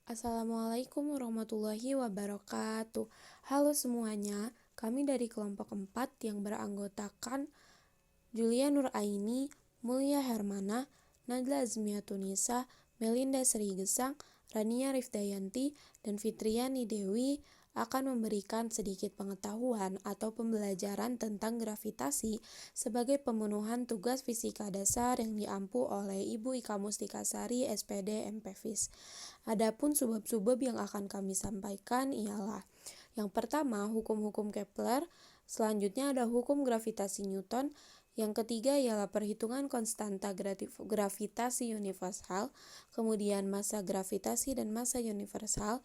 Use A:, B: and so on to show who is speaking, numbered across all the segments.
A: Assalamualaikum warahmatullahi wabarakatuh. Halo semuanya, kami dari kelompok 4 yang beranggotakan Julia Nuraini, Mulia Hermana, Najla Azmiatunisa, Melinda Srigesang, Rania Rifdayanti, dan Fitriani Dewi akan memberikan sedikit pengetahuan atau pembelajaran tentang gravitasi sebagai pemenuhan tugas fisika dasar yang diampu oleh Ibu Ika Mustikasari, SPD, MPFIS. Adapun subbab-subbab yang akan kami sampaikan ialah yang pertama, hukum-hukum Kepler, selanjutnya ada hukum gravitasi Newton, yang ketiga ialah perhitungan konstanta gravitasi universal, kemudian massa gravitasi dan massa universal,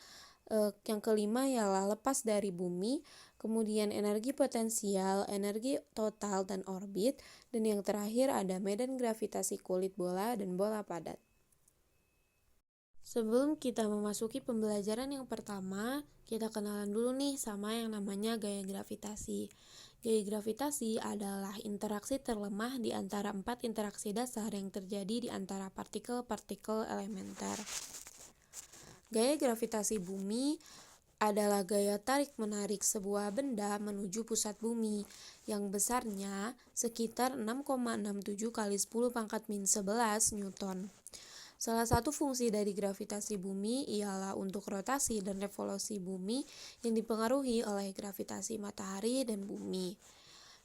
A: yang kelima ialah lepas dari bumi, kemudian energi potensial, energi total dan orbit, dan yang terakhir ada medan gravitasi kulit bola dan bola padat. Sebelum kita memasuki pembelajaran yang pertama, kita kenalan dulu nih sama yang namanya gaya gravitasi. Gaya gravitasi adalah interaksi terlemah di antara 4 interaksi dasar yang terjadi di antara partikel-partikel elementer. Gaya gravitasi bumi adalah gaya tarik-menarik sebuah benda menuju pusat bumi yang besarnya sekitar 6,67 kali 10 pangkat min 11 Newton. Salah satu fungsi dari gravitasi bumi ialah untuk rotasi dan revolusi bumi yang dipengaruhi oleh gravitasi matahari dan bumi.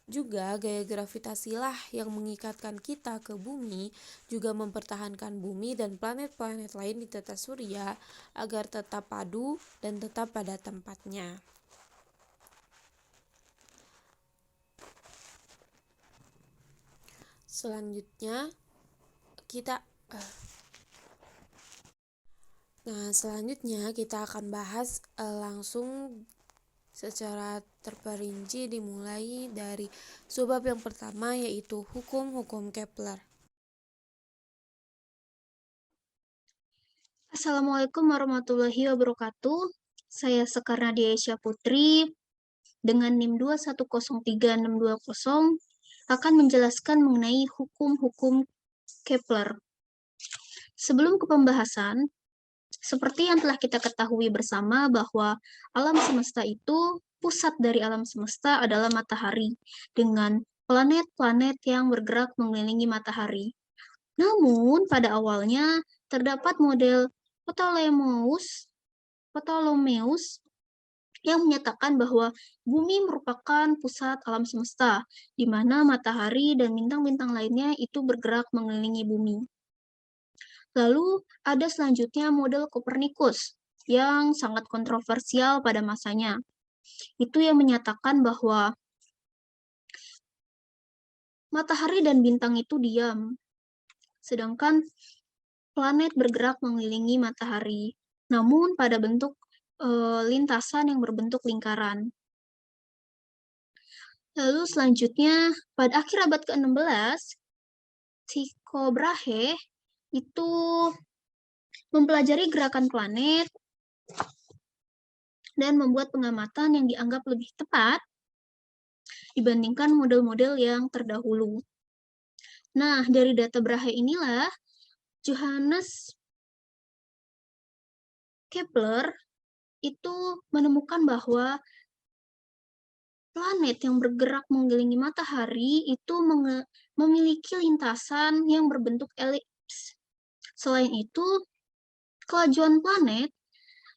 A: Juga gaya gravitasilah yang mengikatkan kita ke bumi, juga mempertahankan bumi dan planet-planet lain di tata surya agar tetap padu dan tetap pada tempatnya. Selanjutnya kita akan bahas langsung secara terperinci dimulai dari subbab yang pertama yaitu hukum-hukum Kepler.
B: Assalamualaikum warahmatullahi wabarakatuh. Saya Sekar Nadia Aisyah Putri dengan NIM 2103620 akan menjelaskan mengenai hukum-hukum Kepler. Sebelum ke pembahasan, seperti yang telah kita ketahui bersama bahwa alam semesta itu, pusat dari alam semesta adalah matahari dengan planet-planet yang bergerak mengelilingi matahari. Namun, pada awalnya terdapat model Ptolemeus yang menyatakan bahwa bumi merupakan pusat alam semesta, di mana matahari dan bintang-bintang lainnya itu bergerak mengelilingi bumi. Lalu ada selanjutnya model Kopernikus yang sangat kontroversial pada masanya. Itu yang menyatakan bahwa matahari dan bintang itu diam, sedangkan planet bergerak mengelilingi matahari, namun pada bentuk lintasan yang berbentuk lingkaran. Lalu selanjutnya, pada akhir abad ke-16, Tycho Brahe itu mempelajari gerakan planet dan membuat pengamatan yang dianggap lebih tepat dibandingkan model-model yang terdahulu. Nah, dari data Brahe inilah Johannes Kepler itu menemukan bahwa planet yang bergerak mengelilingi matahari itu memiliki lintasan yang berbentuk elips. Selain itu, kelajuan planet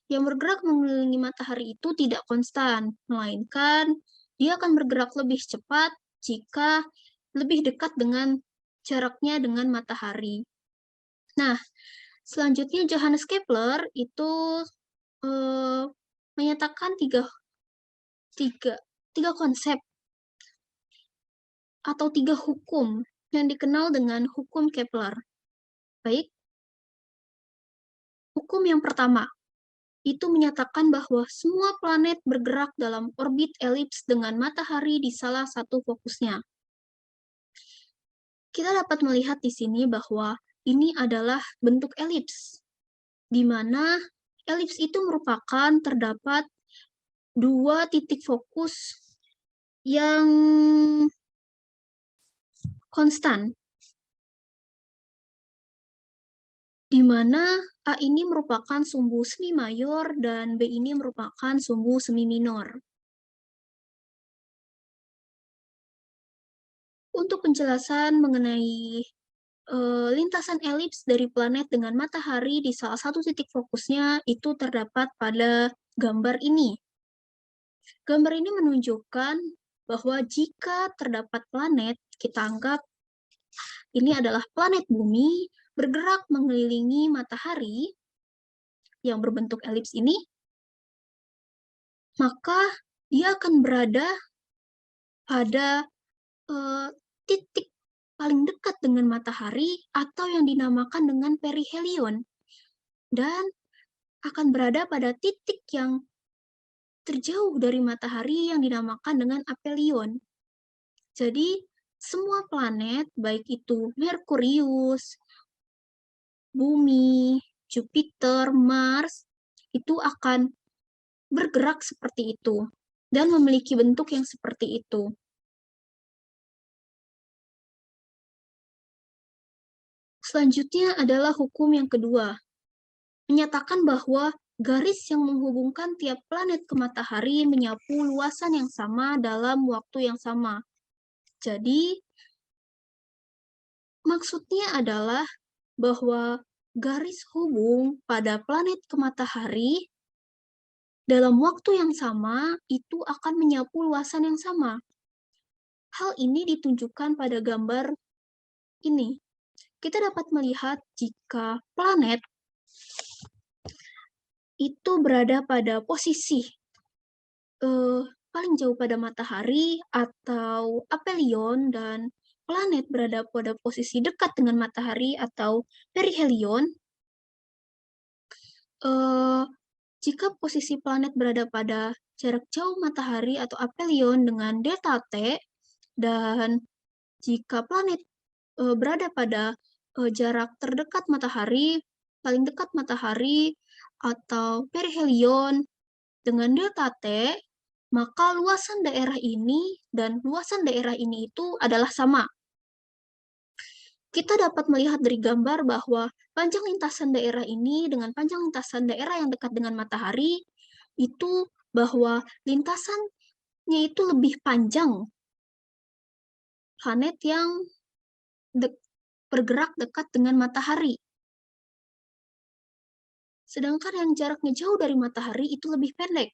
B: yang bergerak mengelilingi matahari itu tidak konstan, melainkan dia akan bergerak lebih cepat jika lebih dekat dengan jaraknya dengan matahari. Nah, selanjutnya Johannes Kepler itu menyatakan tiga konsep atau tiga hukum yang dikenal dengan hukum Kepler. Baik, hukum yang pertama itu menyatakan bahwa semua planet bergerak dalam orbit elips dengan matahari di salah satu fokusnya. Kita dapat melihat di sini bahwa ini adalah bentuk elips, di mana elips itu merupakan terdapat dua titik fokus yang konstan. di mana A ini merupakan sumbu semi mayor dan B ini merupakan sumbu semi minor. Untuk penjelasan mengenai lintasan elips dari planet dengan matahari di salah satu titik fokusnya itu terdapat pada gambar ini. Gambar ini menunjukkan bahwa jika terdapat planet, kita anggap ini adalah planet bumi bergerak mengelilingi matahari yang berbentuk elips ini, maka dia akan berada pada titik paling dekat dengan matahari atau yang dinamakan dengan perihelion, dan akan berada pada titik yang terjauh dari matahari yang dinamakan dengan aphelion. Jadi, semua planet, baik itu Merkurius, Bumi, Jupiter, Mars, itu akan bergerak seperti itu dan memiliki bentuk yang seperti itu. Selanjutnya adalah hukum yang kedua, menyatakan bahwa garis yang menghubungkan tiap planet ke matahari menyapu luasan yang sama dalam waktu yang sama. Jadi, maksudnya adalah bahwa garis hubung pada planet ke matahari dalam waktu yang sama itu akan menyapu luasan yang sama. Hal ini ditunjukkan pada gambar ini. Kita dapat melihat jika planet itu berada pada posisi paling jauh pada matahari atau aphelion, dan planet berada pada posisi dekat dengan matahari atau perihelion. Jika posisi planet berada pada jarak jauh matahari atau aphelion dengan delta T, dan jika planet berada pada jarak terdekat matahari, paling dekat matahari, atau perihelion dengan delta T, maka luasan daerah ini dan luasan daerah ini itu adalah sama. Kita dapat melihat dari gambar bahwa panjang lintasan daerah ini dengan panjang lintasan daerah yang dekat dengan matahari, itu bahwa lintasannya itu lebih panjang planet yang bergerak dekat dengan matahari. Sedangkan yang jaraknya jauh dari matahari itu lebih pendek.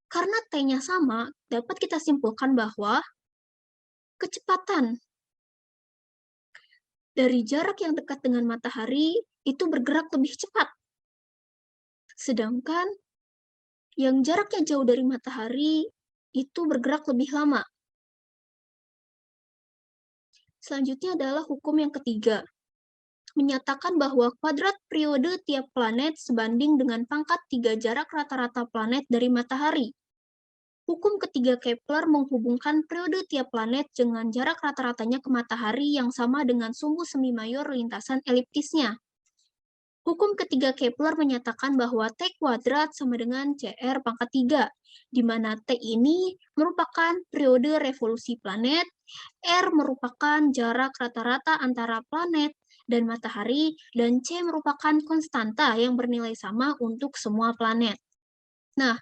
B: Karena T-nya sama, dapat kita simpulkan bahwa kecepatan dari jarak yang dekat dengan matahari itu bergerak lebih cepat. Sedangkan yang jaraknya jauh dari matahari itu bergerak lebih lama. Selanjutnya adalah hukum yang ketiga, menyatakan bahwa kuadrat periode tiap planet sebanding dengan pangkat 3 jarak rata-rata planet dari matahari. Hukum ketiga Kepler menghubungkan periode tiap planet dengan jarak rata-ratanya ke matahari yang sama dengan sumbu semi mayor lintasan eliptisnya. Hukum ketiga Kepler menyatakan bahwa T kuadrat sama dengan CR pangkat 3, di mana T ini merupakan periode revolusi planet, R merupakan jarak rata-rata antara planet dan matahari, dan C merupakan konstanta yang bernilai sama untuk semua planet. Nah,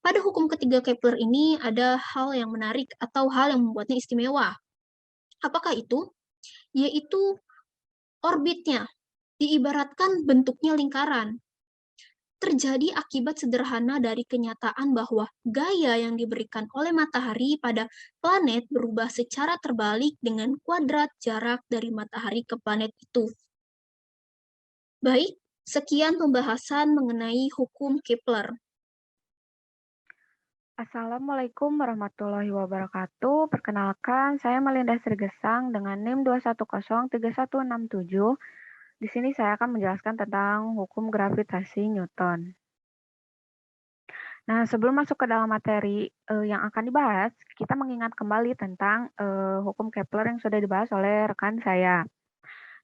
B: pada hukum ketiga Kepler ini ada hal yang menarik atau hal yang membuatnya istimewa. Apakah itu? Yaitu orbitnya. Diibaratkan bentuknya lingkaran. Terjadi akibat sederhana dari kenyataan bahwa gaya yang diberikan oleh matahari pada planet berubah secara terbalik dengan kuadrat jarak dari matahari ke planet itu. Baik, sekian pembahasan mengenai hukum Kepler.
C: Assalamualaikum warahmatullahi wabarakatuh. Perkenalkan, saya Melinda Srigesang dengan NIM 2103167. Di sini saya akan menjelaskan tentang hukum gravitasi Newton. Nah, sebelum masuk ke dalam materi yang akan dibahas, kita mengingat kembali tentang hukum Kepler yang sudah dibahas oleh rekan saya.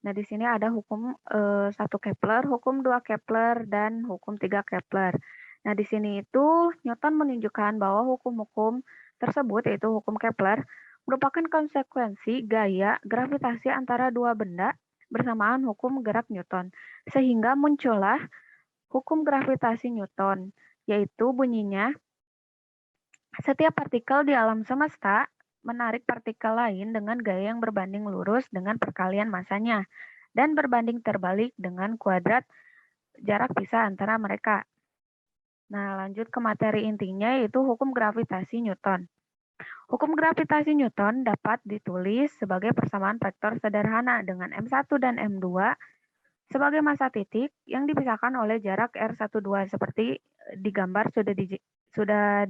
C: Nah, di sini ada hukum 1 Kepler, hukum 2 Kepler, dan hukum 3 Kepler. Nah, di sini itu Newton menunjukkan bahwa hukum-hukum tersebut, yaitu hukum Kepler, merupakan konsekuensi gaya gravitasi antara dua benda bersamaan hukum gerak Newton. Sehingga muncullah hukum gravitasi Newton, yaitu bunyinya setiap partikel di alam semesta menarik partikel lain dengan gaya yang berbanding lurus dengan perkalian masanya dan berbanding terbalik dengan kuadrat jarak pisah antara mereka. Nah, lanjut ke materi intinya yaitu hukum gravitasi Newton. Hukum gravitasi Newton dapat ditulis sebagai persamaan vektor sederhana dengan M1 dan M2 sebagai massa titik yang dipisahkan oleh jarak R12 seperti digambar sudah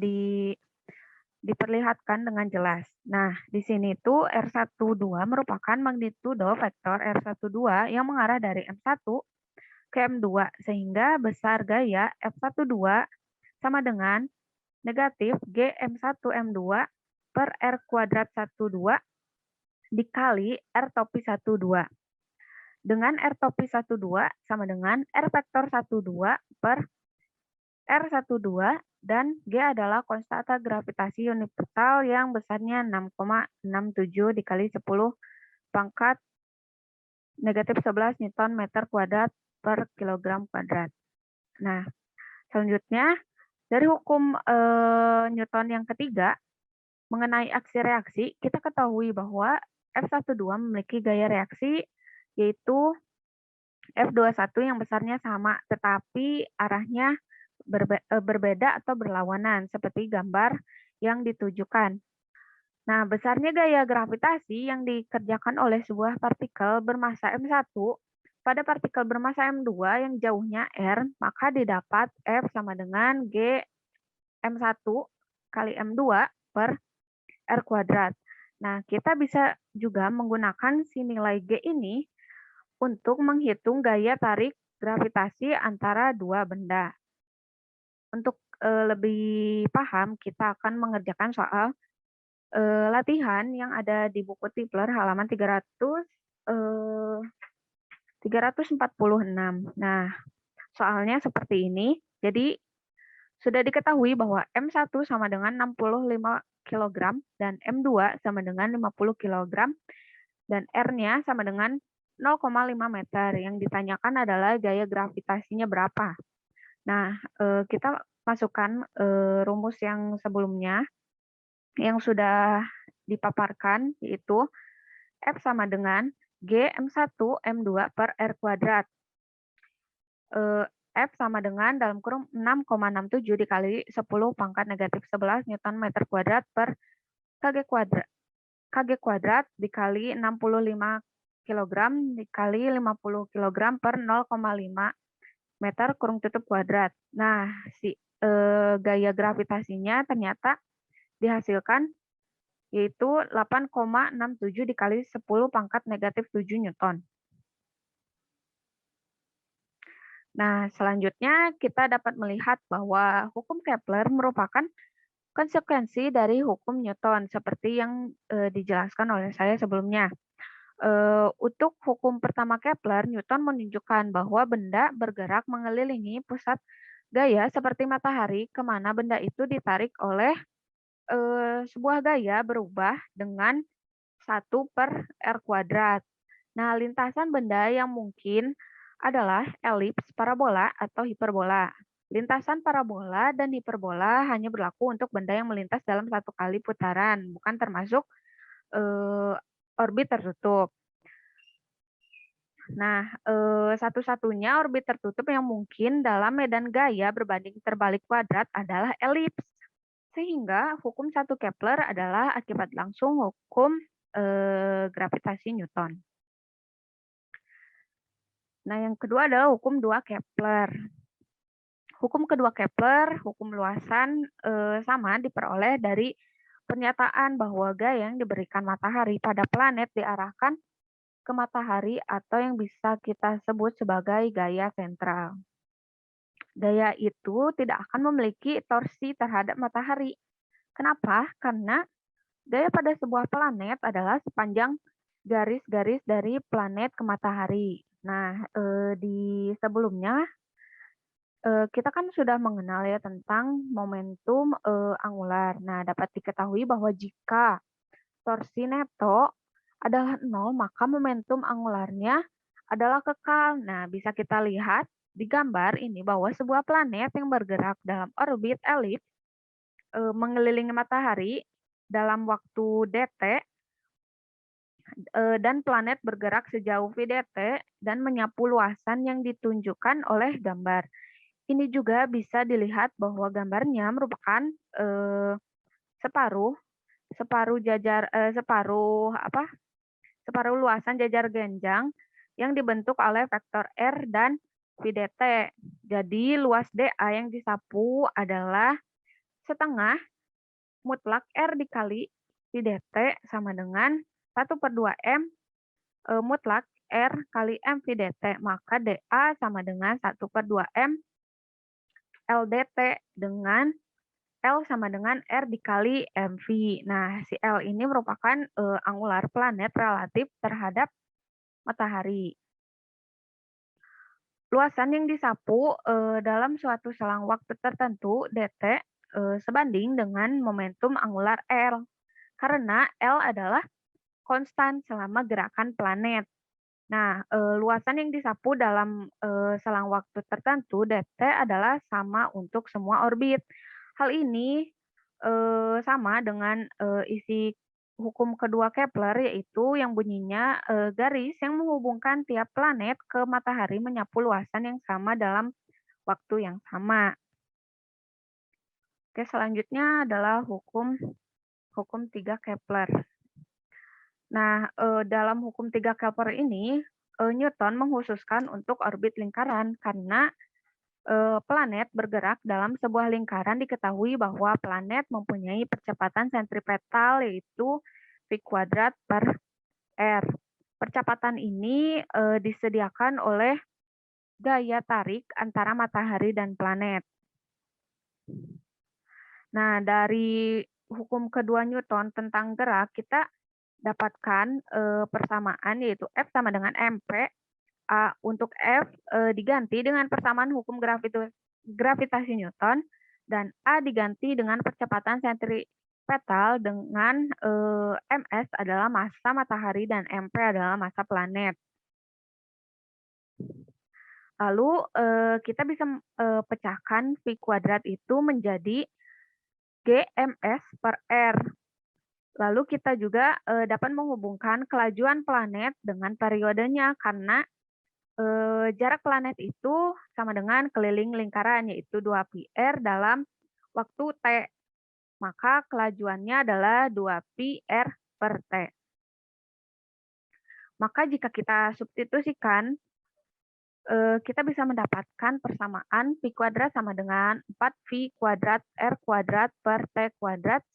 C: diperlihatkan dengan jelas. Nah, di sini tuh R12 merupakan magnitudo vektor R12 yang mengarah dari M1 ke M2 sehingga besar gaya F12 sama dengan negatif G M1 M2 per R kuadrat 12 dikali R topi 12. Dengan R topi 12 sama dengan R vektor 12 per R12 dan G adalah konstanta gravitasi universal yang besarnya 6,67 dikali 10 pangkat negatif 11 Newton meter kuadrat per kilogram kuadrat. Nah, selanjutnya dari hukum Newton yang ketiga mengenai aksi reaksi, kita ketahui bahwa F12 memiliki gaya reaksi yaitu F21 yang besarnya sama, tetapi arahnya berbeda atau berlawanan, seperti gambar yang ditujukan. Nah, besarnya gaya gravitasi yang dikerjakan oleh sebuah partikel bermassa M1 pada partikel bermassa M2 yang jauhnya R, maka didapat F sama dengan G M1 kali M2 per R kuadrat. Nah, kita bisa juga menggunakan si nilai G ini untuk menghitung gaya tarik gravitasi antara dua benda. Untuk lebih paham, kita akan mengerjakan soal latihan yang ada di buku Tipler halaman 346. Nah, soalnya seperti ini. Jadi, sudah diketahui bahwa M1 sama dengan 65 kg dan M2 sama dengan 50 kg dan R-nya sama dengan 0,5 meter. Yang ditanyakan adalah gaya gravitasinya berapa. Nah, kita masukkan rumus yang sebelumnya yang sudah dipaparkan, yaitu F sama dengan G M1 M2 per R kuadrat. F sama dengan dalam kurung 6,67 dikali 10 pangkat negatif 11 Newton meter kuadrat per Kg kuadrat. Kg kuadrat dikali 65 kg dikali 50 kg per 0,5 meter kurung tutup kuadrat. Nah, si gaya gravitasinya ternyata dihasilkan yaitu 8,67 dikali 10 pangkat negatif 7 Newton. Nah, selanjutnya kita dapat melihat bahwa hukum Kepler merupakan konsekuensi dari hukum Newton seperti yang dijelaskan oleh saya sebelumnya. Untuk hukum pertama Kepler, Newton menunjukkan bahwa benda bergerak mengelilingi pusat gaya seperti matahari, kemana benda itu ditarik oleh sebuah gaya berubah dengan 1 per R kuadrat. Nah, lintasan benda yang mungkin adalah elips, parabola, atau hiperbola. Lintasan parabola dan hiperbola hanya berlaku untuk benda yang melintas dalam satu kali putaran, bukan termasuk orbit tertutup. Nah, satu-satunya orbit tertutup yang mungkin dalam medan gaya berbanding terbalik kuadrat adalah elips. Sehingga hukum 1 Kepler adalah akibat langsung hukum gravitasi Newton. Nah, yang kedua adalah hukum 2 Kepler. Hukum kedua Kepler, hukum luasan sama diperoleh dari pernyataan bahwa gaya yang diberikan matahari pada planet diarahkan ke matahari atau yang bisa kita sebut sebagai gaya sentral. Gaya itu tidak akan memiliki torsi terhadap matahari. Kenapa? Karena gaya pada sebuah planet adalah sepanjang garis-garis dari planet ke matahari. Nah, di sebelumnya kita kan sudah mengenal ya tentang momentum angular. Nah, dapat diketahui bahwa jika torsi neto adalah 0, maka momentum angularnya adalah kekal. Nah, bisa kita lihat di gambar ini bahwa sebuah planet yang bergerak dalam orbit elips mengelilingi matahari dalam waktu dt dan planet bergerak sejauh vdt dan menyapu luasan yang ditunjukkan oleh gambar. Ini juga bisa dilihat bahwa gambarnya merupakan separuh separuh jajar separuh luasan jajar genjang yang dibentuk oleh vektor R dan vdt. Jadi luas dA yang disapu adalah setengah mutlak R dikali vdt sama dengan 1/2M mutlak R kali M vdt. Maka dA sama dengan 1/2M LDT dengan L sama dengan R dikali MV. Nah, si L ini merupakan angular planet relatif terhadap matahari. Luasan yang disapu dalam suatu selang waktu tertentu, dt, sebanding dengan momentum angular L. Karena L adalah konstan selama gerakan planet. Nah, luasan yang disapu dalam selang waktu tertentu, dt, adalah sama untuk semua orbit. Hal ini sama dengan isi hukum kedua Kepler, yaitu yang bunyinya garis yang menghubungkan tiap planet ke matahari menyapu luasan yang sama dalam waktu yang sama. Oke, selanjutnya adalah hukum 3 Kepler. Nah, dalam hukum 3 Kepler ini, Newton mengkhususkan untuk orbit lingkaran karena planet bergerak dalam sebuah lingkaran. Diketahui bahwa planet mempunyai percepatan sentripetal yaitu v² per r. Percepatan ini disediakan oleh gaya tarik antara matahari dan planet. Nah, dari hukum kedua Newton tentang gerak, kita dapatkan persamaan yaitu F sama dengan mp. Untuk F diganti dengan persamaan hukum gravitasi Newton, dan A diganti dengan percepatan sentripetal dengan ms adalah massa matahari dan mp adalah massa planet. Lalu kita bisa pecahkan v² itu menjadi gms per r. Lalu kita juga dapat menghubungkan kelajuan planet dengan periodenya karena jarak planet itu sama dengan keliling lingkaran, yaitu 2πr dalam waktu T. Maka kelajuannya adalah 2πr per T. Maka jika kita substitusikan, kita bisa mendapatkan persamaan v² sama dengan 4v² r² per T²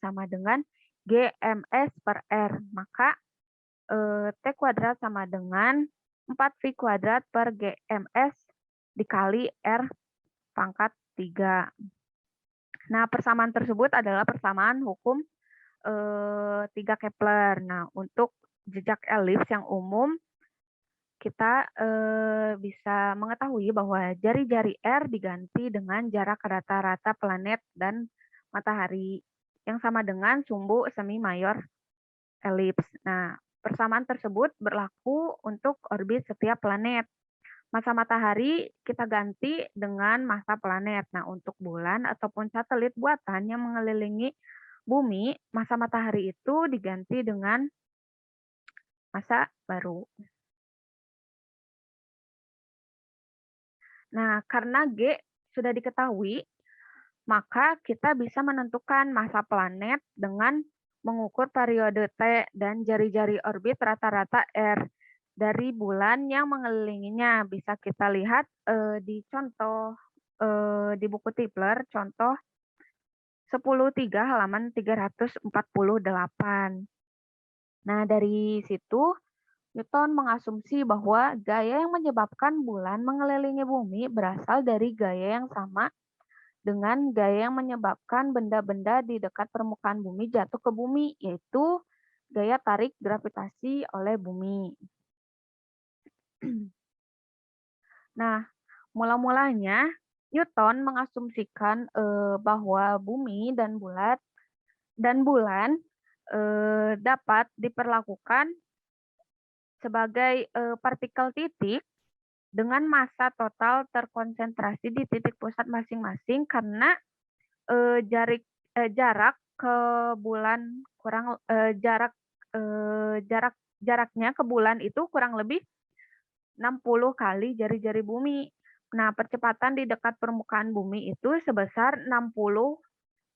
C: sama dengan gms per r. Maka T² sama dengan 4v² per gms dikali r pangkat 3. Nah, persamaan tersebut adalah persamaan hukum 3 Kepler. Nah, untuk jejak elips yang umum, kita bisa mengetahui bahwa jari-jari R diganti dengan jarak rata-rata planet dan matahari yang sama dengan sumbu semi mayor elips. Nah, persamaan tersebut berlaku untuk orbit setiap planet. Massa matahari kita ganti dengan massa planet. Nah, untuk bulan ataupun satelit buatan yang mengelilingi bumi, massa matahari itu diganti dengan massa baru. Nah, karena G sudah diketahui, maka kita bisa menentukan massa planet dengan mengukur periode T dan jari-jari orbit rata-rata R dari bulan yang mengelilinginya. Bisa kita lihat di contoh di buku Tipler, contoh 10.3 halaman 348. Nah, dari situ Newton mengasumsi bahwa gaya yang menyebabkan bulan mengelilingi bumi berasal dari gaya yang sama dengan gaya yang menyebabkan benda-benda di dekat permukaan bumi jatuh ke bumi, yaitu gaya tarik gravitasi oleh bumi. Nah, mula-mulanya Newton mengasumsikan bahwa bumi dan bulan dapat diperlakukan sebagai partikel titik dengan massa total terkonsentrasi di titik pusat masing-masing karena jarak ke bulan jaraknya ke bulan itu kurang lebih 60 kali jari-jari bumi. Nah, percepatan di dekat permukaan bumi itu sebesar 60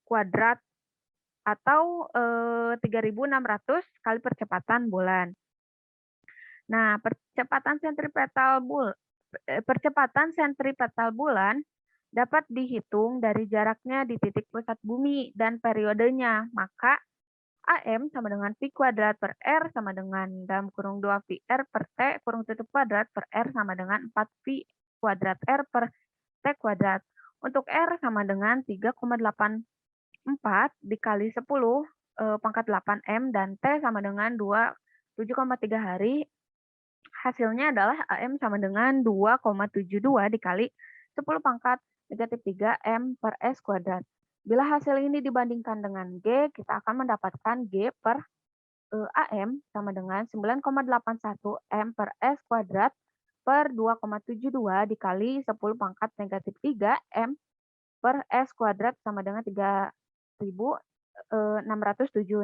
C: kuadrat atau 3.600 kali percepatan bulan. Nah, percepatan sentripetal bulan dapat dihitung dari jaraknya di titik pusat bumi dan periodenya. Maka AM sama dengan Pi kuadrat per R sama dengan dalam kurung 2 Pi R per T kurung tutup kuadrat per R sama dengan 4 Pi kuadrat R per T kuadrat. Untuk R sama dengan 3,84 dikali 10 pangkat 8 M dan T sama dengan 7,3 hari. Hasilnya adalah AM sama dengan 2,72 dikali 10 pangkat negatif 3 M per S kuadrat. Bila hasil ini dibandingkan dengan G, kita akan mendapatkan G per AM sama dengan 9,81 M per S kuadrat per 2,72 dikali 10 pangkat negatif 3 M per S kuadrat sama dengan 3.607.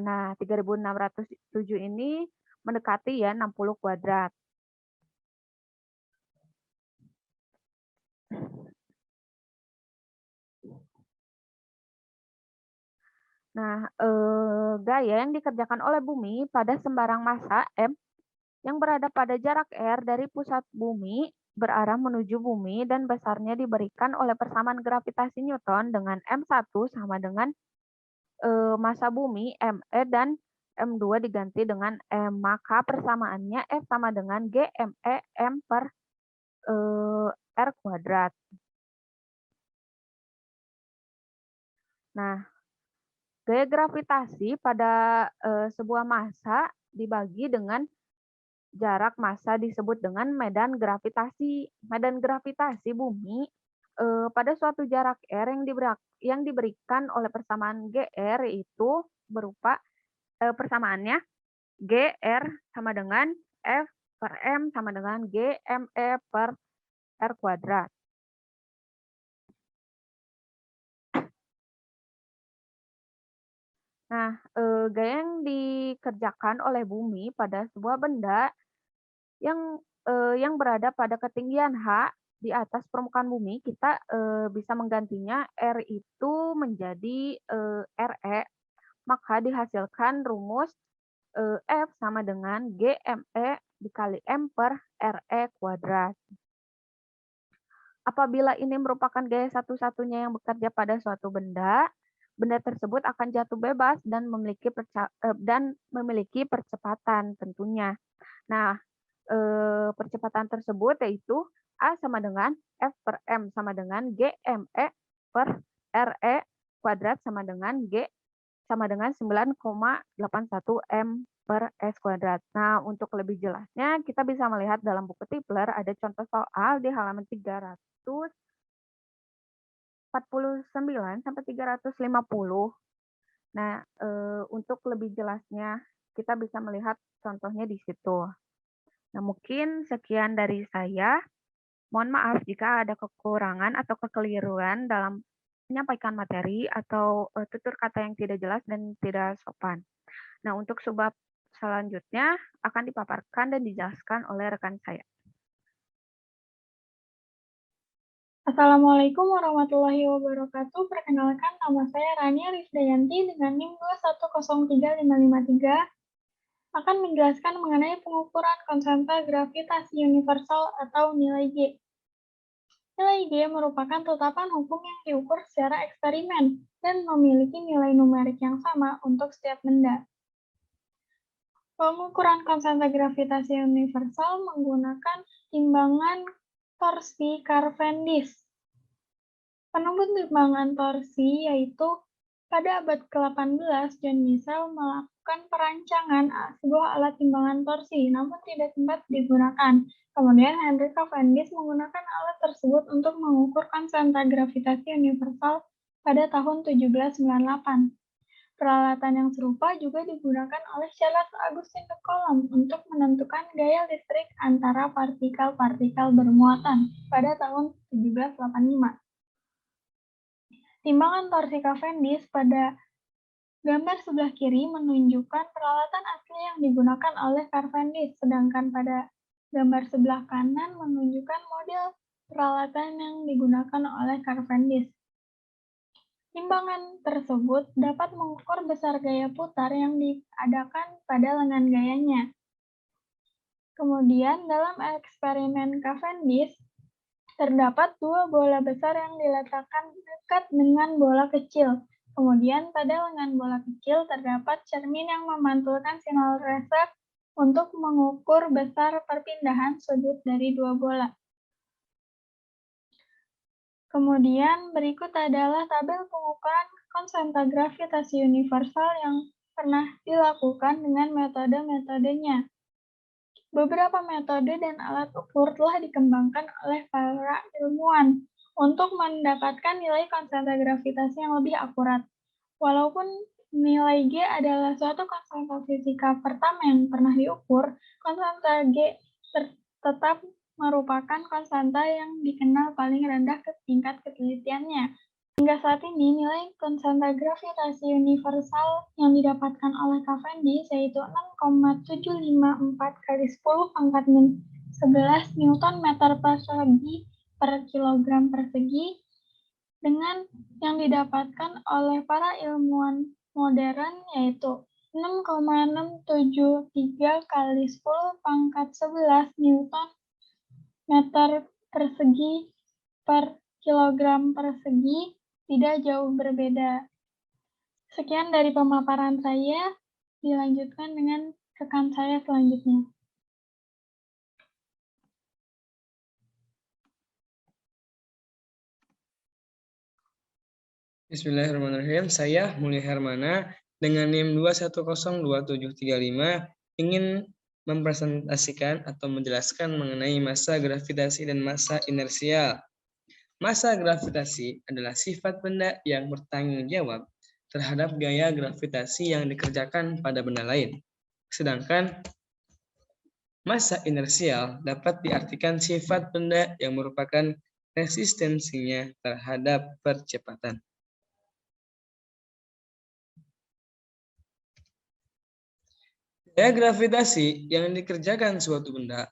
C: Nah, 3.607 ini mendekati ya 60 kuadrat. Nah, gaya yang dikerjakan oleh bumi pada sembarang massa M yang berada pada jarak R dari pusat bumi berarah menuju bumi dan besarnya diberikan oleh persamaan gravitasi Newton dengan M1 sama dengan massa bumi ME dan M2 diganti dengan M. Maka persamaannya F sama dengan GME M per R kuadrat. Nah, gaya gravitasi pada sebuah massa dibagi dengan jarak massa disebut dengan medan gravitasi. Medan gravitasi bumi pada suatu jarak R yang diberikan oleh persamaan GR itu berupa persamaannya GR sama dengan F per M sama dengan GME per R kuadrat. Nah, gaya yang dikerjakan oleh bumi pada sebuah benda yang berada pada ketinggian H di atas permukaan bumi, kita bisa menggantinya R itu menjadi RE, maka dihasilkan rumus F sama dengan GME dikali M per RE kuadrat. Apabila ini merupakan gaya satu-satunya yang bekerja pada suatu benda, benda tersebut akan jatuh bebas dan memiliki percepatan tentunya. Nah, percepatan tersebut yaitu A sama dengan F per M sama dengan GME per RE kuadrat sama dengan G sama dengan 9,81 M per S kuadrat. Nah, untuk lebih jelasnya kita bisa melihat dalam buku Tipler ada contoh soal di halaman 349 sampai 350. Nah, untuk lebih jelasnya kita bisa melihat contohnya di situ. Nah, mungkin sekian dari saya. Mohon maaf jika ada kekurangan atau kekeliruan dalam menyampaikan materi atau tutur kata yang tidak jelas dan tidak sopan. Nah, untuk subbab selanjutnya akan dipaparkan dan dijelaskan oleh rekan saya.
D: Assalamualaikum warahmatullahi wabarakatuh. Perkenalkan, nama saya Rania Rizdayanti dengan NIM 2103553 akan menjelaskan mengenai pengukuran konstanta gravitasi universal atau nilai G. Nilai G merupakan tetapan hukum yang diukur secara eksperimen dan memiliki nilai numerik yang sama untuk setiap benda. Pengukuran konstanta gravitasi universal menggunakan timbangan torsi Cavendish. Penemu timbangan torsi yaitu pada abad ke-18 John Michell melakukan perancangan sebuah alat timbangan torsi, namun tidak sempat digunakan. Kemudian Henry Cavendish menggunakan alat tersebut untuk mengukur konstanta gravitasi universal pada tahun 1798. Peralatan yang serupa juga digunakan oleh Charles Augustin de Coulomb untuk menentukan gaya listrik antara partikel-partikel bermuatan pada tahun 1785. Timbangan torsi Cavendish pada gambar sebelah kiri menunjukkan peralatan asli yang digunakan oleh Cavendish, sedangkan pada gambar sebelah kanan menunjukkan model peralatan yang digunakan oleh Cavendish. Timbangan tersebut dapat mengukur besar gaya putar yang diadakan pada lengan gayanya. Kemudian, dalam eksperimen Cavendish, terdapat dua bola besar yang diletakkan dekat dengan bola kecil. Kemudian, pada lengan bola kecil terdapat cermin yang memantulkan sinyal laser untuk mengukur besar perpindahan sudut dari dua bola. Kemudian berikut adalah tabel pengukuran konstanta gravitasi universal yang pernah dilakukan dengan metode-metodenya. Beberapa metode dan alat ukur telah dikembangkan oleh para ilmuwan untuk mendapatkan nilai konstanta gravitasi yang lebih akurat. Walaupun nilai G adalah suatu konstanta fisika pertama yang pernah diukur, konstanta G tetap merupakan konstanta yang dikenal paling rendah ke tingkat ketelitiannya. Hingga saat ini, nilai konstanta gravitasi universal yang didapatkan oleh Cavendish yaitu 6,754 kali 10 pangkat min 11 Newton meter persegi per kilogram persegi, dengan yang didapatkan oleh para ilmuwan modern yaitu 6,673 kali 10 pangkat 11 Newton meter persegi per kilogram persegi, tidak jauh berbeda. Sekian dari pemaparan saya, dilanjutkan dengan rekan saya selanjutnya.
E: Bismillahirrahmanirrahim. Saya Mulia Hermana dengan NIM 2102735 ingin mempresentasikan atau menjelaskan mengenai massa gravitasi dan massa inersial. Massa gravitasi adalah sifat benda yang bertanggung jawab terhadap gaya gravitasi yang dikerjakan pada benda lain. Sedangkan massa inersial dapat diartikan sifat benda yang merupakan resistensinya terhadap percepatan. Gaya gravitasi yang dikerjakan suatu benda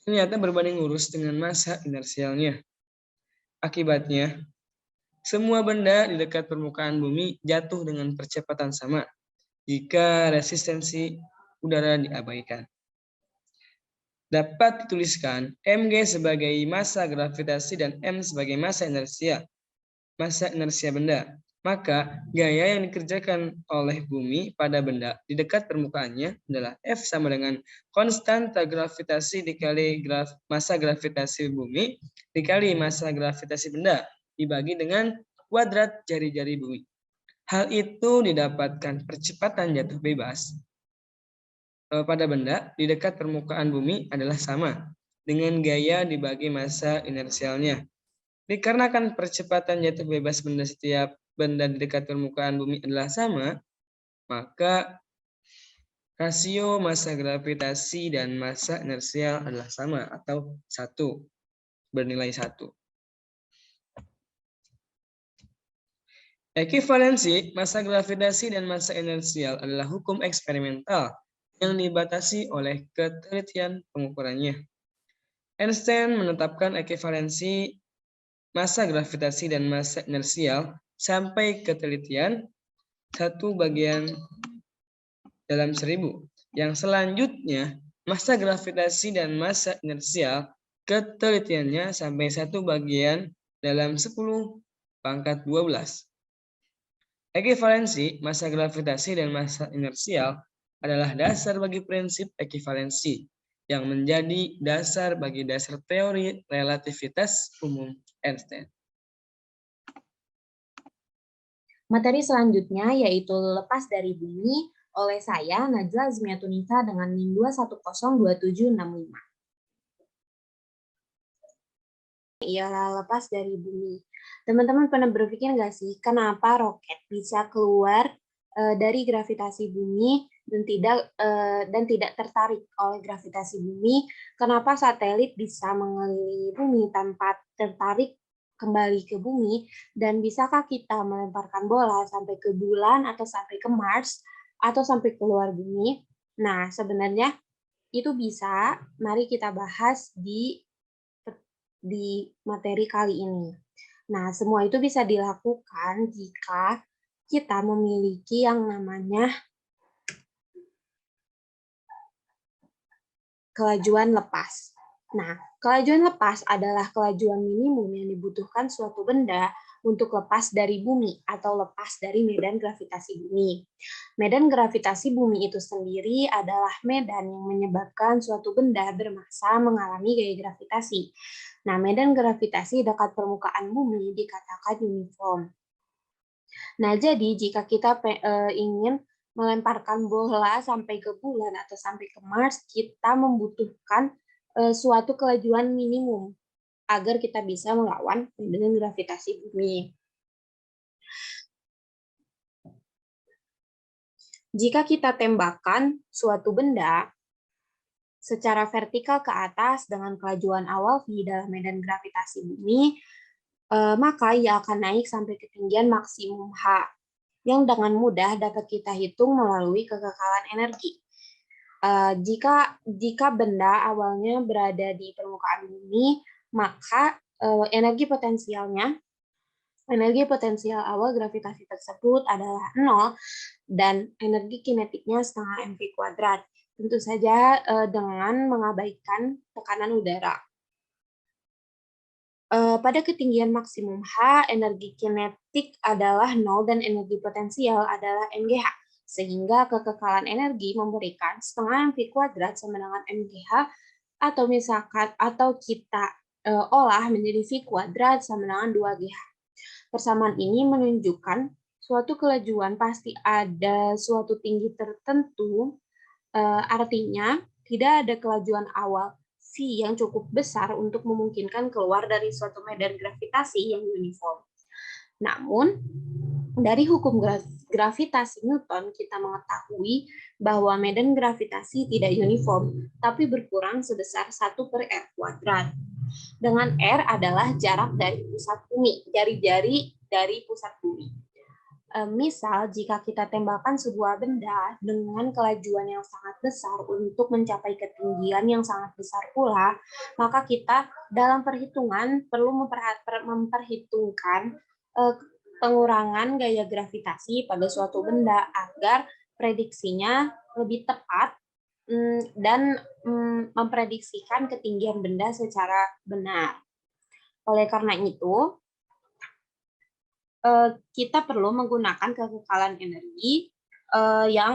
E: ternyata berbanding lurus dengan massa inersialnya. Akibatnya, semua benda di dekat permukaan bumi jatuh dengan percepatan sama jika resistensi udara diabaikan. Dapat dituliskan mg sebagai massa gravitasi dan m sebagai massa inersia benda. Maka gaya yang dikerjakan oleh bumi pada benda di dekat permukaannya adalah F sama dengan konstanta gravitasi dikali massa gravitasi bumi dikali massa gravitasi benda dibagi dengan kuadrat jari-jari bumi. Hal itu didapatkan percepatan jatuh bebas pada benda di dekat permukaan bumi adalah sama dengan gaya dibagi massa inersialnya. Dikarenakan percepatan jatuh bebas benda setiap benda di dekat permukaan bumi adalah sama, maka rasio massa gravitasi dan massa inersial adalah sama atau 1, bernilai 1. Ekivalensi massa gravitasi dan massa inersial adalah hukum eksperimental yang dibatasi oleh ketelitian pengukurannya. Einstein menetapkan ekivalensi massa gravitasi dan massa inersial sampai ketelitian 1/1000. Yang selanjutnya, massa gravitasi dan massa inersial ketelitiannya sampai 1/10 pangkat 12. Ekivalensi massa gravitasi dan massa inersial adalah dasar bagi prinsip ekivalensi yang menjadi dasar bagi dasar teori relativitas umum Einstein.
F: Materi selanjutnya yaitu lepas dari bumi oleh saya, Najla Azmiatunisa dengan NIM 2102765. Ialah lepas dari bumi. Teman-teman pernah berpikir nggak sih, kenapa roket bisa keluar dari gravitasi bumi dan tidak tertarik oleh gravitasi bumi. Kenapa satelit bisa mengelilingi bumi tanpa tertarik kembali ke bumi, dan bisakah kita melemparkan bola sampai ke bulan atau sampai ke Mars atau sampai keluar bumi? Nah, sebenarnya itu bisa. Mari kita bahas di materi kali ini. Nah, semua itu bisa dilakukan jika kita memiliki yang namanya kelajuan lepas. Nah, kelajuan lepas adalah kelajuan minimum yang dibutuhkan suatu benda untuk lepas dari bumi atau lepas dari medan gravitasi bumi. Medan gravitasi bumi itu sendiri adalah medan yang menyebabkan suatu benda bermassa mengalami gaya gravitasi. Nah, medan gravitasi dekat permukaan bumi dikatakan uniform. Nah, jadi jika kita ingin melemparkan bola sampai ke bulan atau sampai ke Mars, kita membutuhkan suatu kelajuan minimum agar kita bisa melawan medan gravitasi bumi. Jika kita tembakkan suatu benda secara vertikal ke atas dengan kelajuan awal V dalam medan gravitasi bumi, maka ia akan naik sampai ketinggian maksimum H, yang dengan mudah dapat kita hitung melalui kekekalan energi. Jika benda awalnya berada di permukaan bumi, maka energi potensial awal gravitasi tersebut adalah 0 dan energi kinetiknya setengah mv kuadrat. Tentu saja dengan mengabaikan tekanan udara. Pada ketinggian maksimum H, energi kinetik adalah 0 dan energi potensial adalah mgh, sehingga kekekalan energi memberikan setengah mv kuadrat sama dengan mgh, atau kita olah menjadi v kuadrat sama dengan 2gh. Persamaan ini menunjukkan suatu kelajuan pasti ada suatu tinggi tertentu, artinya tidak ada kelajuan awal V yang cukup besar untuk memungkinkan keluar dari suatu medan gravitasi yang uniform. Namun, dari hukum gravitasi Newton, kita mengetahui bahwa medan gravitasi tidak uniform, tapi berkurang sebesar 1/r kuadrat. Dengan R adalah jarak dari pusat bumi, jari-jari dari pusat bumi. Misal, jika kita tembakan sebuah benda dengan kelajuan yang sangat besar untuk mencapai ketinggian yang sangat besar pula, maka kita dalam perhitungan perlu memperhitungkan pengurangan gaya gravitasi pada suatu benda agar prediksinya lebih tepat dan memprediksikan ketinggian benda secara benar. Oleh karena itu, kita perlu menggunakan kekekalan energi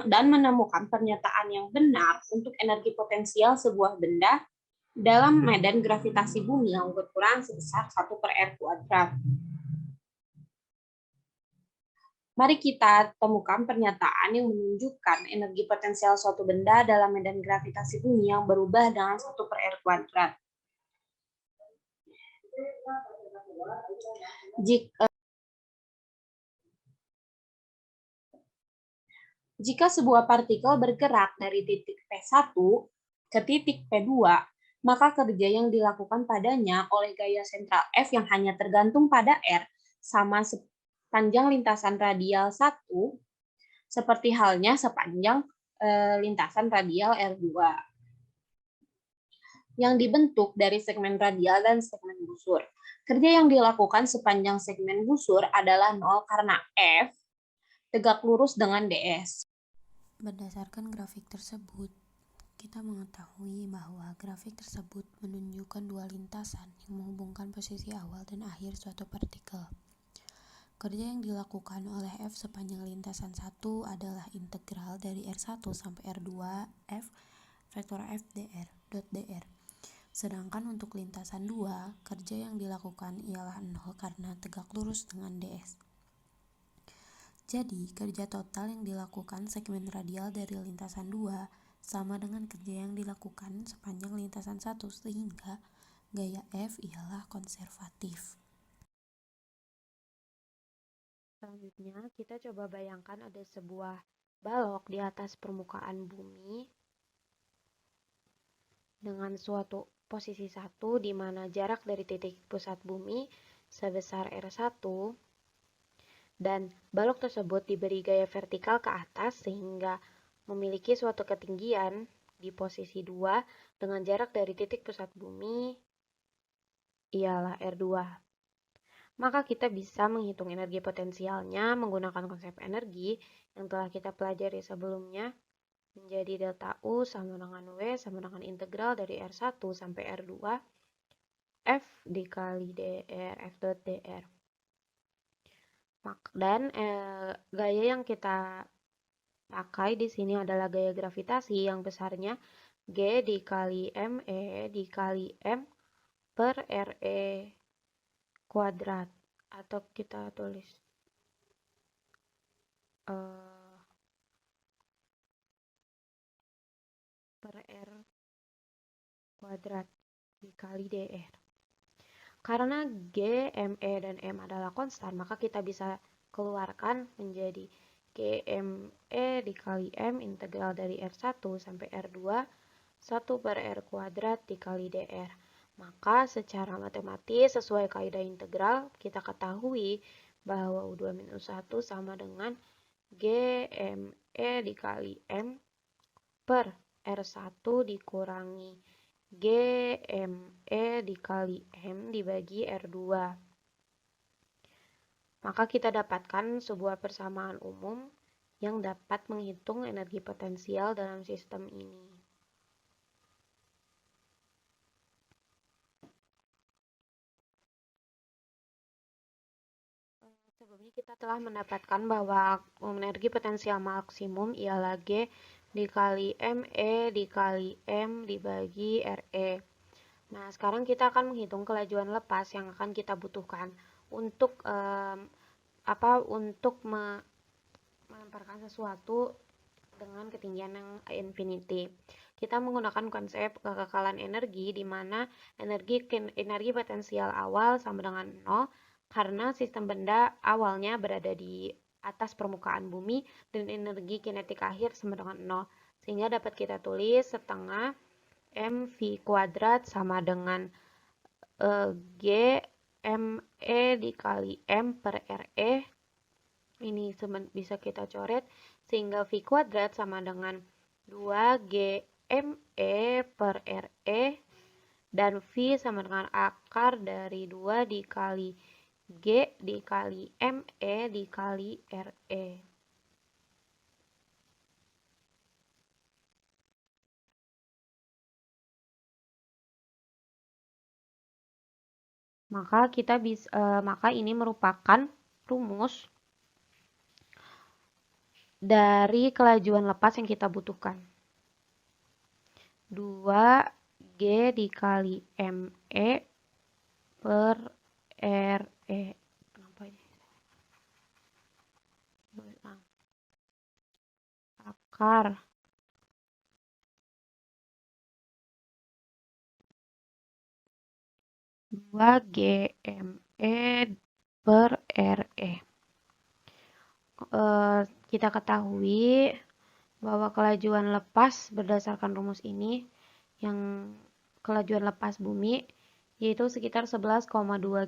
F: dan menemukan pernyataan yang benar untuk energi potensial sebuah benda dalam medan gravitasi bumi yang berkurang sebesar 1/r kuadrat. Mari kita temukan pernyataan yang menunjukkan energi potensial suatu benda dalam medan gravitasi bumi yang berubah dengan 1/r kuadrat. Jika sebuah partikel bergerak dari titik P1 ke titik P2, maka kerja yang dilakukan padanya oleh gaya sentral F yang hanya tergantung pada R sama sepanjang lintasan radial 1, seperti halnya sepanjang lintasan radial R2, yang dibentuk dari segmen radial dan segmen busur. Kerja yang dilakukan sepanjang segmen busur adalah 0 karena F tegak lurus dengan ds.
A: Berdasarkan grafik tersebut, kita mengetahui bahwa grafik tersebut menunjukkan dua lintasan yang menghubungkan posisi awal dan akhir suatu partikel. Kerja yang dilakukan oleh F sepanjang lintasan 1 adalah integral dari R1 sampai R2 F vektor F dr. Sedangkan untuk lintasan 2, kerja yang dilakukan ialah 0 karena tegak lurus dengan ds. Jadi, kerja total yang dilakukan segmen radial dari lintasan 2 sama dengan kerja yang dilakukan sepanjang lintasan 1, sehingga gaya F ialah konservatif.
G: Selanjutnya, kita coba bayangkan ada sebuah balok di atas permukaan bumi dengan suatu posisi 1 di mana jarak dari titik pusat bumi sebesar R1 dan balok tersebut diberi gaya vertikal ke atas sehingga memiliki suatu ketinggian di posisi 2 dengan jarak dari titik pusat bumi ialah R2. Maka kita bisa menghitung energi potensialnya menggunakan konsep energi yang telah kita pelajari sebelumnya, menjadi delta U sama dengan W sama dengan integral dari R1 sampai R2 F dikali dr F dot dr. Dan gaya yang kita pakai di sini adalah gaya gravitasi yang besarnya G dikali ME dikali M per RE kuadrat, atau kita tulis per R kuadrat dikali dr. Karena G, ME, dan M adalah konstan, maka kita bisa keluarkan menjadi GME dikali M integral dari R1 sampai R2 1 per R kuadrat dikali dr. Maka secara matematis sesuai kaidah integral kita ketahui bahwa U2 minus 1 sama dengan GME dikali M per R1 dikurangi GME dikali M dibagi R2. Maka kita dapatkan sebuah persamaan umum yang dapat menghitung energi potensial dalam sistem ini. Sebelumnya kita telah mendapatkan bahwa energi potensial maksimum ialah G dikali ME dikali M dibagi RE. Nah, sekarang kita akan menghitung kelajuan lepas yang akan kita butuhkan untuk melemparkan sesuatu dengan ketinggian yang infinity. Kita menggunakan konsep kekekalan energi di mana energi potensial awal sama dengan 0 karena sistem benda awalnya berada di atas permukaan bumi dan energi kinetik akhir sama dengan 0. Sehingga dapat kita tulis setengah mv kuadrat sama dengan G ME dikali M per RE. Ini bisa kita coret sehingga V kuadrat sama dengan 2G ME per RE dan V sama dengan akar dari 2 dikali G dikali ME dikali RE. Maka ini merupakan rumus dari kelajuan lepas yang kita butuhkan. 2G dikali ME per RE. Kenapa ini? Akar dua GME per RE. Kita ketahui bahwa kelajuan lepas berdasarkan rumus ini yang kelajuan lepas bumi yaitu sekitar 11,2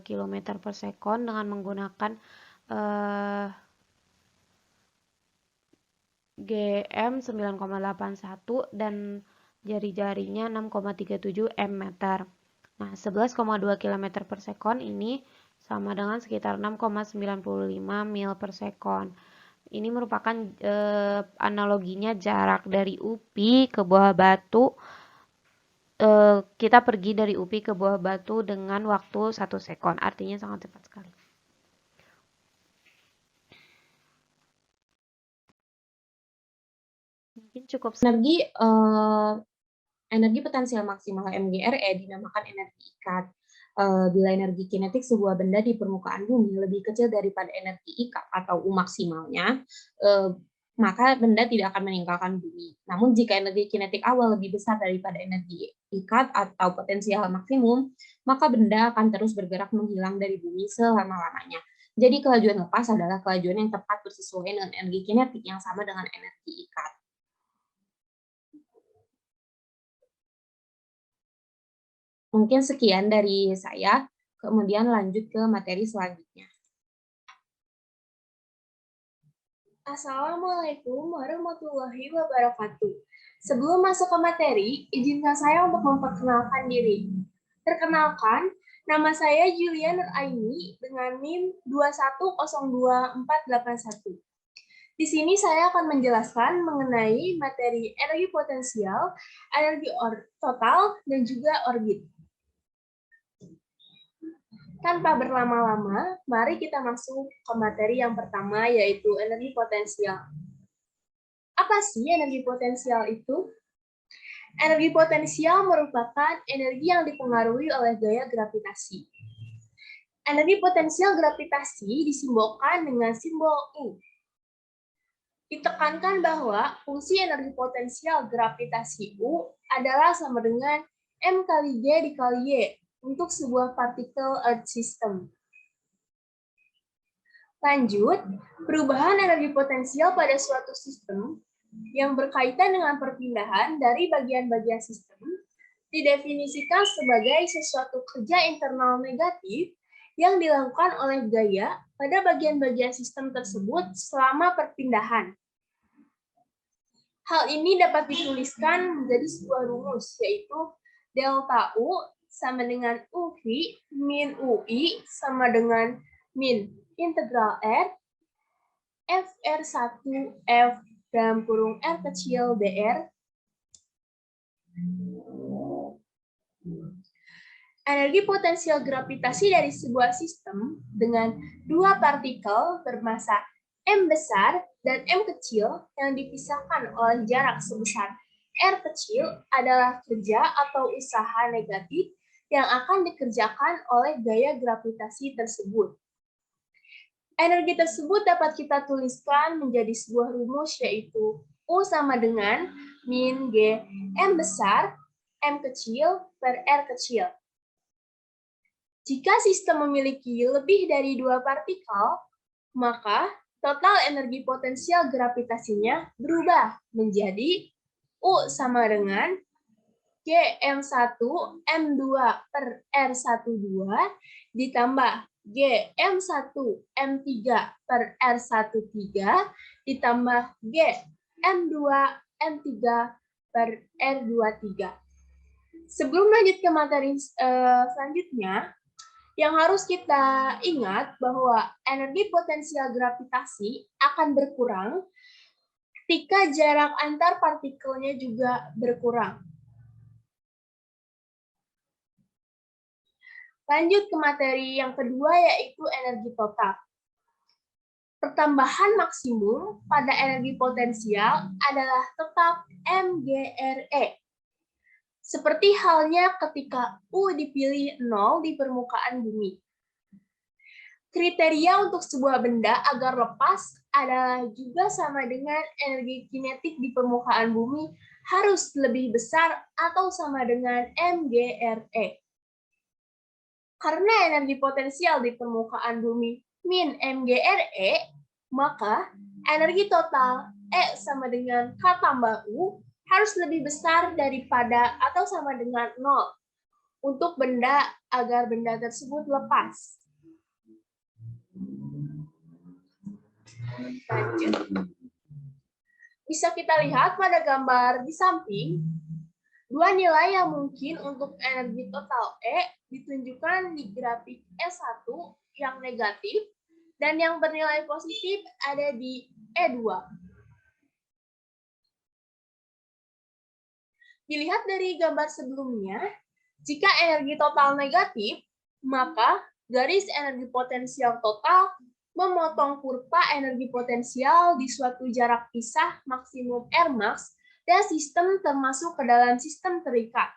G: km per sekon dengan menggunakan GM 9,81 dan jari-jarinya 6,37 m meter. Nah, 11,2 km per sekon ini sama dengan sekitar 6,95 mil per sekon. Ini merupakan analoginya jarak dari UPI ke Buah Batu. Kita pergi dari UPI ke Buah Batu dengan waktu 1 sekon, artinya sangat cepat sekali. Mungkin cukup.
F: Energi potensial maksimal MGRE dinamakan energi ikat. Bila energi kinetik sebuah benda di permukaan bumi lebih kecil daripada energi ikat atau U maksimalnya, maka benda tidak akan meninggalkan bumi. Namun jika energi kinetik awal lebih besar daripada energi ikat atau potensial maksimum, maka benda akan terus bergerak menghilang dari bumi selama-lamanya. Jadi kelajuan lepas adalah kelajuan yang tepat bersesuaian dengan energi kinetik yang sama dengan energi ikat. Mungkin sekian dari saya, kemudian lanjut ke materi selanjutnya. Assalamualaikum warahmatullahi wabarakatuh. Sebelum masuk ke materi, izinkan saya untuk memperkenalkan diri. Perkenalkan, nama saya Julia Nuraini dengan NIM 2102481. Di sini saya akan menjelaskan mengenai materi energi potensial, energi total, dan juga orbit. Tanpa berlama-lama, mari kita masuk ke materi yang pertama, yaitu energi potensial. Apa sih energi potensial itu? Energi potensial merupakan energi yang dipengaruhi oleh gaya gravitasi. Energi potensial gravitasi disimbolkan dengan simbol U. Ditekankan bahwa fungsi energi potensial gravitasi U adalah sama dengan M kali G dikali Y untuk sebuah partikel Earth system. Lanjut, perubahan energi potensial pada suatu sistem yang berkaitan dengan perpindahan dari bagian-bagian sistem didefinisikan sebagai sesuatu kerja internal negatif yang dilakukan oleh gaya pada bagian-bagian sistem tersebut selama perpindahan. Hal ini dapat dituliskan menjadi sebuah rumus, yaitu delta U sama dengan UV min UI sama dengan min integral R FR1 F dalam kurung R kecil dr. Energi potensial gravitasi dari sebuah sistem dengan dua partikel bermassa M besar dan M kecil yang dipisahkan oleh jarak sebesar R kecil adalah kerja atau usaha negatif yang akan dikerjakan oleh gaya gravitasi tersebut. Energi tersebut dapat kita tuliskan menjadi sebuah rumus, yaitu U sama dengan min G M besar M kecil per R kecil. Jika sistem memiliki lebih dari dua partikel, maka total energi potensial gravitasinya berubah menjadi U sama dengan Gm1 M2 per R12 ditambah Gm1 M3 per R13 ditambah Gm2 M3 per R23. Sebelum lanjut ke materi selanjutnya, yang harus kita ingat bahwa energi potensial gravitasi akan berkurang ketika jarak antar partikelnya juga berkurang. Lanjut ke materi yang kedua, yaitu energi total. Pertambahan maksimum pada energi potensial adalah tetap MGRE. Seperti halnya ketika U dipilih 0 di permukaan bumi. Kriteria untuk sebuah benda agar lepas adalah juga sama dengan energi kinetik di permukaan bumi harus lebih besar atau sama dengan MGRE. Karena energi potensial di permukaan bumi min MGRE, maka energi total E sama dengan K tambah U harus lebih besar daripada atau sama dengan 0 untuk benda agar benda tersebut lepas. Lanjut. Bisa kita lihat pada gambar di samping, dua nilai yang mungkin untuk energi total E ditunjukkan di grafik S1 yang negatif dan yang bernilai positif ada di E2. Dilihat dari gambar sebelumnya, jika energi total negatif, maka garis energi potensial total memotong kurva energi potensial di suatu jarak pisah maksimum Rmax dan sistem termasuk ke dalam sistem terikat.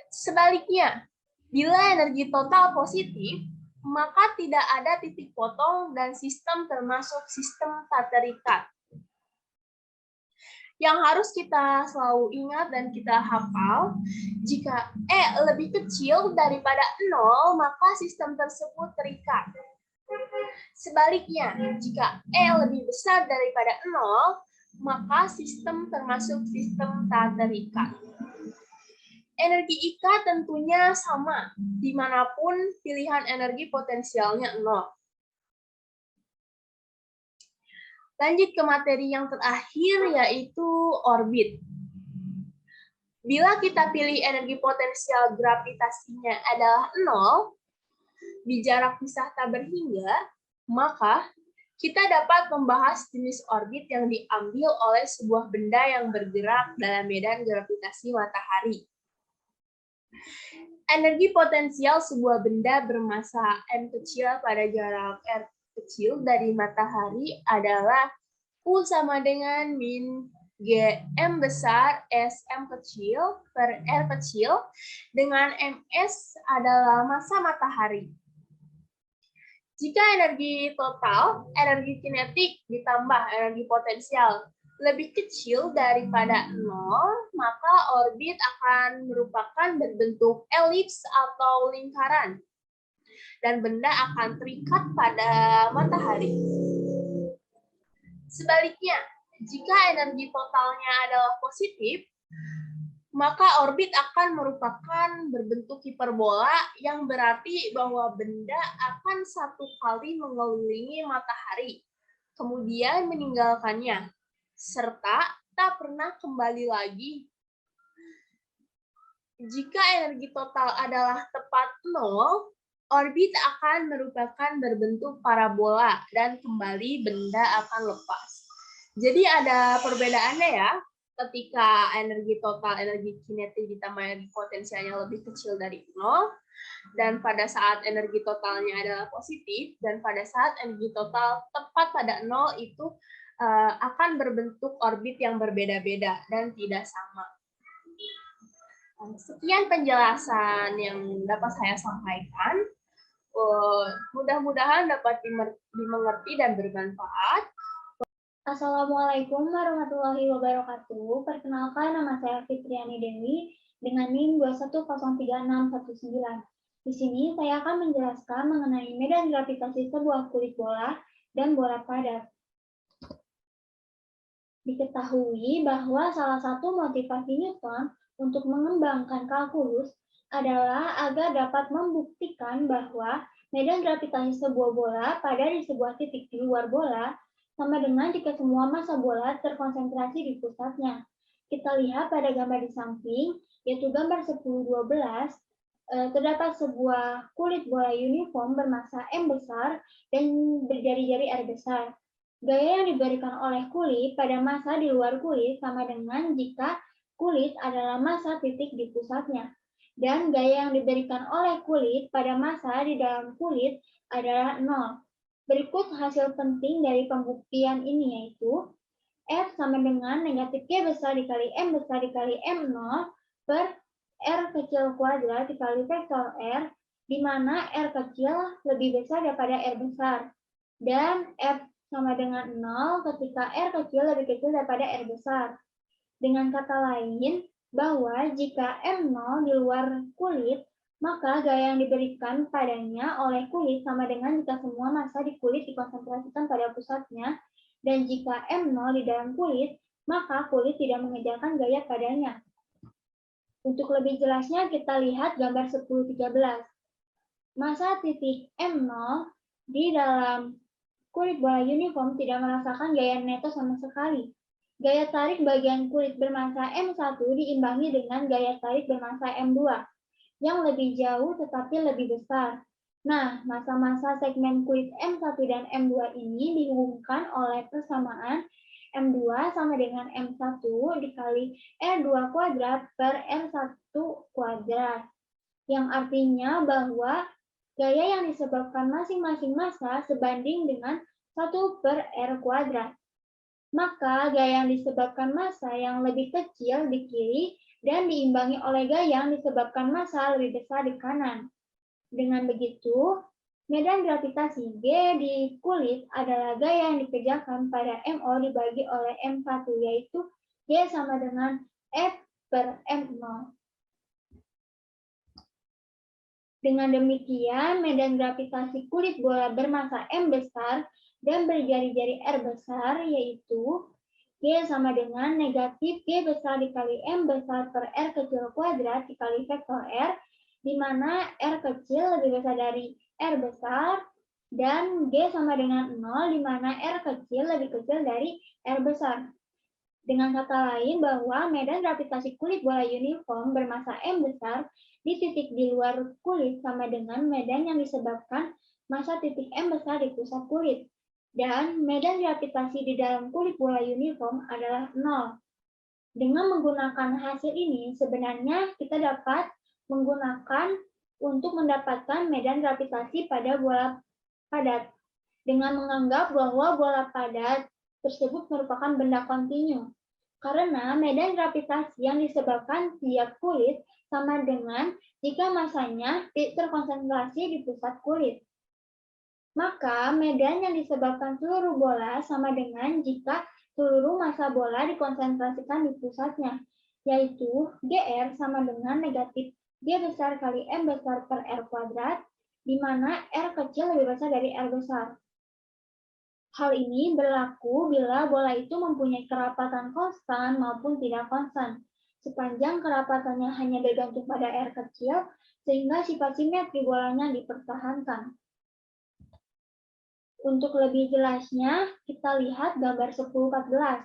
F: Sebaliknya, bila energi total positif, maka tidak ada titik potong dan sistem termasuk sistem tak terikat. Yang harus kita selalu ingat dan kita hafal, jika E lebih kecil daripada 0, maka sistem tersebut terikat. Sebaliknya, jika E lebih besar daripada 0, maka sistem termasuk sistem tak terikat. Energi IK tentunya sama, dimanapun pilihan energi potensialnya 0. Lanjut ke materi yang terakhir, yaitu orbit. Bila kita pilih energi potensial gravitasinya adalah 0, di jarak pisah tak berhingga, maka kita dapat membahas jenis orbit yang diambil oleh sebuah benda yang bergerak dalam medan gravitasi matahari. Energi potensial sebuah benda bermasa m kecil pada jarak r kecil dari matahari adalah U sama dengan min Gm besar Sm kecil per R kecil, dengan Ms adalah massa matahari. Jika energi total, energi kinetik ditambah energi potensial lebih kecil daripada 0, maka orbit akan merupakan berbentuk elips atau lingkaran, dan benda akan terikat pada matahari. Sebaliknya, jika energi totalnya adalah positif, maka orbit akan merupakan berbentuk hiperbola, yang berarti bahwa benda akan satu kali mengelilingi matahari, kemudian meninggalkannya, serta tak pernah kembali lagi. Jika energi total adalah tepat 0, orbit akan merupakan berbentuk parabola, dan kembali benda akan lepas. Jadi ada perbedaannya ya, ketika energi total, energi kinetik ditambah energi potensialnya lebih kecil dari 0, dan pada saat energi totalnya adalah positif, dan pada saat energi total tepat pada 0 itu akan berbentuk orbit yang berbeda-beda dan tidak sama. Sekian penjelasan yang dapat saya sampaikan. Mudah-mudahan dapat dimengerti dan bermanfaat.
D: Assalamualaikum warahmatullahi wabarakatuh. Perkenalkan, nama saya Fitriani Dewi dengan NIM 2103619. Di sini saya akan menjelaskan mengenai medan gravitasi sebuah kulit bola dan bola padat. Diketahui bahwa salah satu motivasi Newton untuk mengembangkan kalkulus adalah agar dapat membuktikan bahwa medan gravitasi sebuah bola pada di sebuah titik di luar bola sama dengan jika semua massa bola terkonsentrasi di pusatnya. Kita lihat pada gambar di samping, yaitu gambar 10-12, terdapat sebuah kulit bola uniform bermassa M besar dan berjari-jari R besar. Gaya yang diberikan oleh kulit pada massa di luar kulit sama dengan jika kulit adalah massa titik di pusatnya. Dan gaya yang diberikan oleh kulit pada massa di dalam kulit adalah 0. Berikut hasil penting dari pembuktian ini, yaitu F sama dengan negatif G besar dikali M besar dikali M0 per R kecil kuadrat dikali vektor R, di mana R kecil lebih besar daripada R besar. Dan F sama dengan 0 ketika R kecil lebih kecil daripada R besar. Dengan kata lain, bahwa jika M0 di luar kulit, maka gaya yang diberikan padanya oleh kulit sama dengan jika semua massa di kulit dikonsentrasikan pada pusatnya, dan jika M0 di dalam kulit, maka kulit tidak mengejarkan gaya padanya. Untuk lebih jelasnya, kita lihat gambar 10-13. Massa titik M0 di dalam kulit bola uniform tidak merasakan gaya neto sama sekali. Gaya tarik bagian kulit bermassa M1 diimbangi dengan gaya tarik bermassa M2. Yang lebih jauh tetapi lebih besar. Nah, massa-massa segmen kulit M1 dan M2 ini dihubungkan oleh persamaan M2 sama dengan M1 dikali R2 kuadrat per M1 kuadrat. Yang artinya bahwa gaya yang disebabkan masing-masing massa sebanding dengan 1 per R kuadrat. Maka gaya yang disebabkan massa yang lebih kecil di kiri dan diimbangi oleh gaya yang disebabkan massa lebih besar di kanan. Dengan begitu, medan gravitasi G di kulit adalah gaya yang dikerjakan pada MO dibagi oleh M1, yaitu G sama dengan F per M0. Dengan demikian, medan gravitasi kulit bola bermasa M besar dan berjari-jari R besar, yaitu G sama dengan negatif G besar dikali M besar per R kecil kuadrat dikali vektor R, di mana R kecil lebih besar dari R besar, dan G sama dengan 0, di mana R kecil lebih kecil dari R besar. Dengan kata lain, bahwa medan gravitasi kulit bola uniform bermasa M besar di titik di luar kulit sama dengan medan yang disebabkan massa titik M besar di pusat kulit. Dan medan gravitasi di dalam kulit bola uniform adalah 0. Dengan menggunakan hasil ini, sebenarnya kita dapat menggunakan untuk mendapatkan medan gravitasi pada bola padat, dengan menganggap bahwa bola padat tersebut merupakan benda kontinu. Karena medan gravitasi yang disebabkan tiap kulit sama dengan jika masanya terkonsentrasi di pusat kulit. Maka medan yang disebabkan seluruh bola sama dengan jika seluruh massa bola dikonsentrasikan di pusatnya, yaitu GR sama dengan negatif G besar kali M besar per R kuadrat, di mana R kecil lebih besar dari R besar. Hal ini berlaku bila bola itu mempunyai kerapatan konstan maupun tidak konstan. Sepanjang kerapatannya hanya bergantung pada R kecil, sehingga sifat simetri bolanya dipertahankan. Untuk lebih jelasnya, kita lihat gambar 10-14.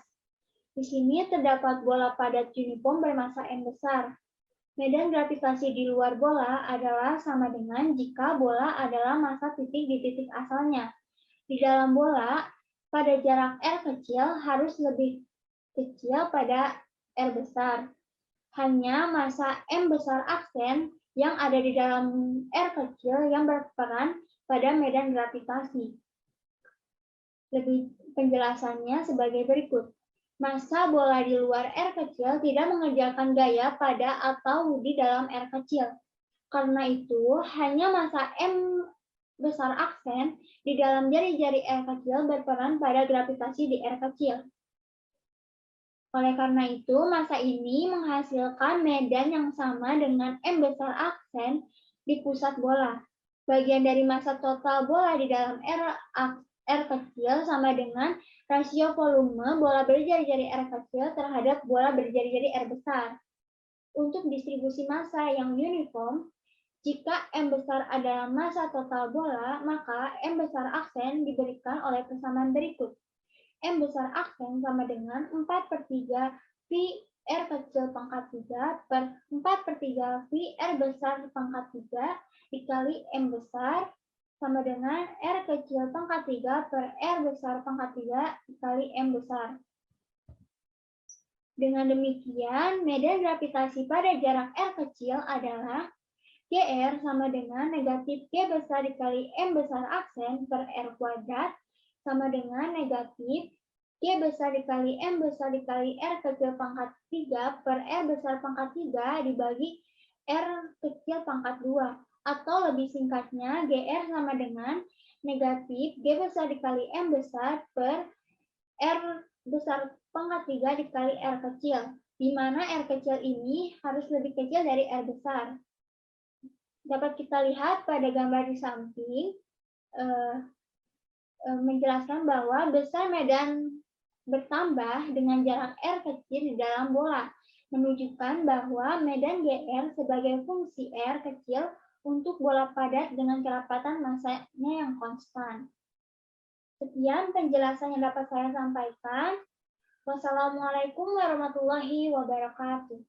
D: Di sini terdapat bola padat uniform bermasa M besar. Medan gravitasi di luar bola adalah sama dengan jika bola adalah massa titik di titik asalnya. Di dalam bola, pada jarak R kecil harus lebih kecil pada R besar. Hanya massa M besar aksen yang ada di dalam R kecil yang berperan pada medan gravitasi. Lebih penjelasannya sebagai berikut. Massa bola di luar R kecil tidak mengerjakan gaya pada atau di dalam R kecil. Karena itu, hanya massa M besar aksen di dalam jari-jari R kecil berperan pada gravitasi di R kecil. Oleh karena itu, massa ini menghasilkan medan yang sama dengan M besar aksen di pusat bola. Bagian dari massa total bola di dalam R kecil sama dengan rasio volume bola berjari-jari R kecil terhadap bola berjari-jari R besar. Untuk distribusi massa yang uniform, jika M besar adalah massa total bola, maka M besar aksen diberikan oleh persamaan berikut. M besar aksen sama dengan 4/3 Pi R kecil pangkat 3 per 4/3 Pi R besar pangkat 3 dikali M besar sama dengan R kecil pangkat 3 per R besar pangkat 3 dikali M besar. Dengan demikian, medan gravitasi pada jarak R kecil adalah GR sama dengan negatif G besar dikali M besar aksen per R kuadrat sama dengan negatif G besar dikali M besar dikali R kecil pangkat 3 per R besar pangkat 3 dibagi R kecil pangkat 2. Atau lebih singkatnya, GR sama dengan negatif G besar dikali M besar per R besar pangkat 3 dikali R kecil, di mana R kecil ini harus lebih kecil dari R besar. Dapat kita lihat pada gambar di samping, menjelaskan bahwa besar medan bertambah dengan jarak R kecil di dalam bola, menunjukkan bahwa medan GR sebagai fungsi R kecil untuk bola padat dengan kerapatan massanya yang konstan. Sekian penjelasan yang dapat saya sampaikan. Wassalamualaikum warahmatullahi wabarakatuh.